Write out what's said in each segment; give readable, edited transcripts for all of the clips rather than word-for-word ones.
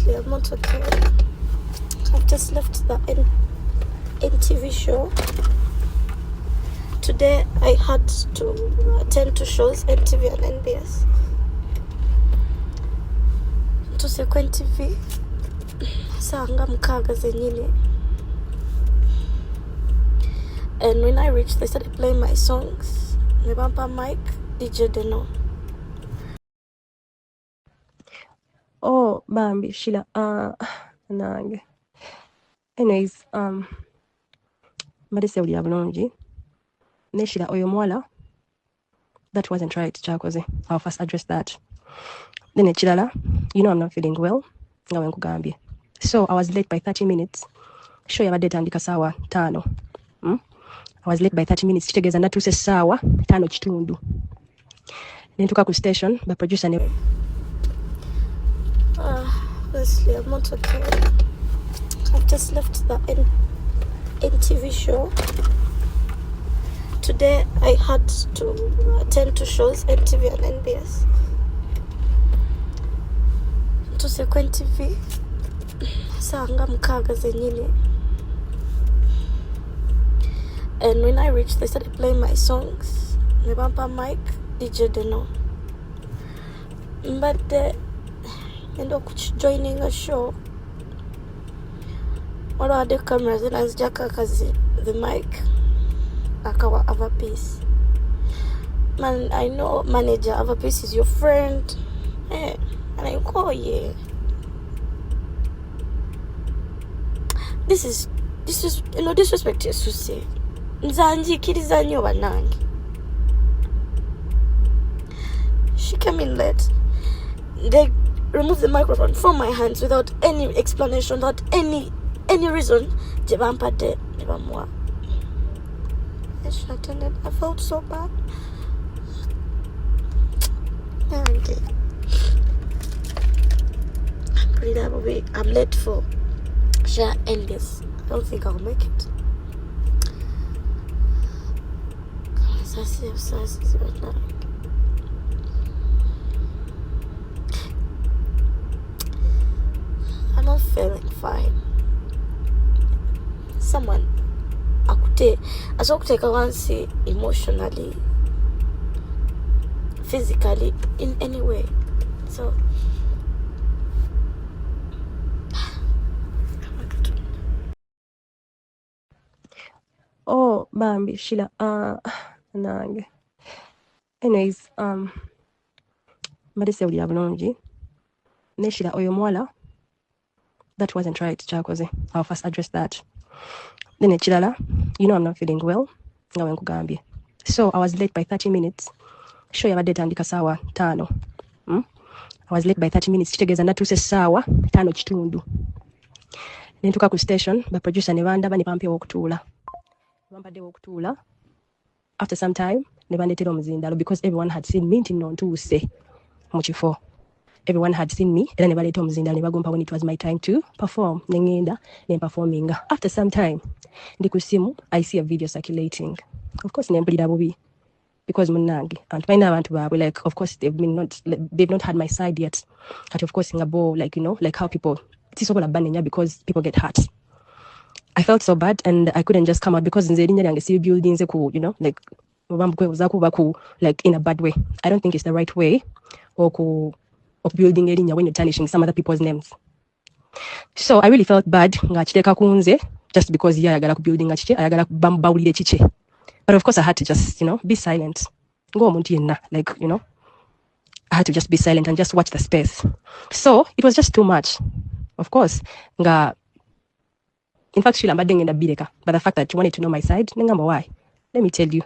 Honestly, I'm not okay. I've just left the NTV show. Today I had to attend to shows, NTV and NBS. Tusekwa NTV saa nga mukaaga zenyini. And when I reached, they started playing my songs. Nebampa mic, DJ Deno. Oh, Bambi, Sheila, nange. Anyways, mbadde sewulira bulungi. Ne Sheila, oyo muwala, that wasn't right, kyakoze. I'll first address that. Then ekirala, you know I'm not feeling well, nga wenkugambye. So I was late by 30 minutes. Show yabadde etandika ssaawa 5. I was late by 30 minutes. Kitegeeza natuuse ssaawa 5 kitundu. Ne ntuuka ku station, ba producer ne... Honestly, I'm not okay. I've just left the NTV show. Today I had to attend to shows, NTV and NBS. Tusekwa NTV saa nga mukaaga zenyini. And when I reached, they started playing my songs. Nebampa mic, DJ Deno. But end up joining a show. All of the cameras and as Jackazi the mic. Akawa Ava Peace. Man, I know manager Ava Peace is your friend. And I go, yeah. This is disrespect to say. Nzanji kirizanyo banangi. She came in late. They removed the microphone from my hands without any explanation, without any reason. Jebampa de nebamwa. I felt so bad. Okay. I'm pretty happy. I'm late for share NBS. I don't think I'll make it. I'm not feeling fine. Someone I could take a one say emotionally, physically, in any way. So Oh, Bambi, Sheila, nange. Anyways, mbadde sewulira bulungi. Ne Sheila, oyo muwala, that wasn't right, kyakoze. I'll first address that. Then ekirala, you know I'm not feeling well, nga wenkugambye. So I was late by 30 minutes. Show yabadde etandika ssaawa 5. I was late by 30 minutes. Kitegeeza natuuse ssaawa 5 kitundu. Ne ntuuka ku station, ba producer ne bandaba ne bampa ew'okutuula. Bampadde ew'okutuula. After some time, ne bandeetera omuzindalo because everyone had seen me nti nno ntuuse mu kifo. Everyone had seen me, era ne baleeta omuzindalo ne bagumpa when it was my time to perform. Ne ngenda ne performinga. After some time, ndi ku simu, I see a video circulating. Of course, ne mpulira bubi. Because munange, and find abantu baabwe, like, of course, they've not had my side yet. But of course, ngabo, like, you know, like how people, tisobola banenya because people get hurt. I felt so bad and I couldn't just come out because nze erinnya lyange si buildings ku, you know, like in a bad way. I don't think it's the right way of building erinnya when you're tarnishing some other people's names. So I really felt bad nga kiteeka ku nze just because ayagala ku building kike, ayagala bambawulire kike. But of course I had to just, you know, be silent. Ng'omuntu yenna, like, you know, I had to just be silent and just watch the space. So it was just too much. Of course, in fact, Sheila mbadde ngenda bireka, but the fact that you wanted to know my side, nengamba why? Let me tell you.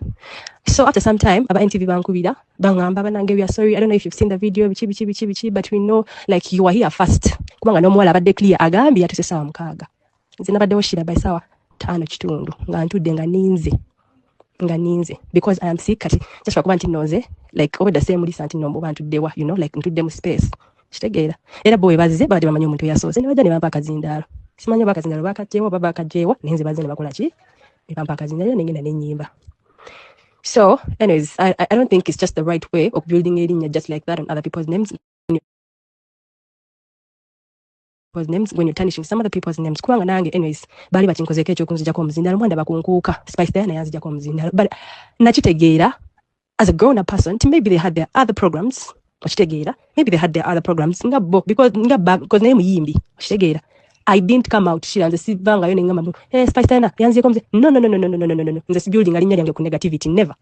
So after some time, aba NTV bankubira, bangamba banange, we are sorry. I don't know if you've seen the video, bichi, but we know, like, you are here first. Kubanga n'omuwala abadde clear agambi yatuse ssaawa 6. Nze nabaddewo Sheila by ssaawa 5 kitundu nga ntudde nga ninze because I am sick kati just lwakuba nti nnoze like obwedda seemulisa nti nno bantuddewa, you know, like ntudde mu space kitegeera era bo webazize babadde bamanyi omuntu eyasoose ne bajja ne bampa akazindaalo simanyi oba akazindaalo bakagyewa oba bakagyewa naye nze bazze ne bakola ki ne bampa akazindaalo ne ngenda ne nnyimba. So anyways, I don't think it's just the right way of building erinnya just like that on other people's names. people's names when you're tarnishing some other people's names. Kubanga nange anyways bali bakinkozeko ekyo kunzijako omuzindalo mwanda bakunkuuka Spice Diana yanzijako omuzindalo but nakitegeera as a grown up person maybe they had their other programs okitegeera maybe they had their other programs nga bo because naye muyimbi okitegeera I didn't come out shiranze sivangayo nengamba Spice Diana yanzijako no nze si building alinnya lyange ku negativity never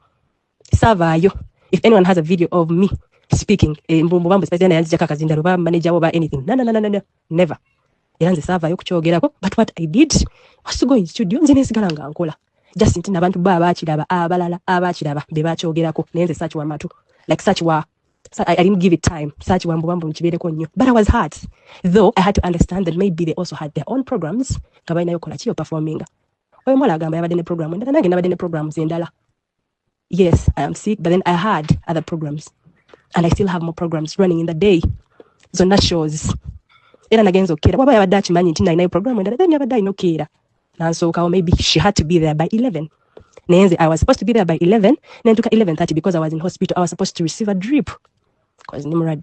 savaayo. If anyone has a video of me speaking mbumbu Spice Diana yanzijako akazindalo ba manager oba anything no never era nze savaayo kukyogerako but what I did was to go in studio nze nesigala nga nkola just nti nabantu bakiraba abalala abakiraba bebakyogerako nenze such wa matu like such wa I didn't give it time such wa mbumbu nkibereko nnyo but I was hurt though I had to understand that maybe they also had their own programs kabaina yokola chiyo performing oyo mwala agamba yabadde ne program ndala nange nabadde ne programs endala. Yes, I am sick, but then I had other programs and I still have more programs running in the day. Zonna shows era nagenzo kera baba yabadde akimanyi nti nalinayo program endala then yabadde alina okkeera nansookawo maybe she had to be there by 11 nenze I was supposed to be there by 11 nentuka 11:30 because I was in hospital. I was supposed to receive a drip because nimurad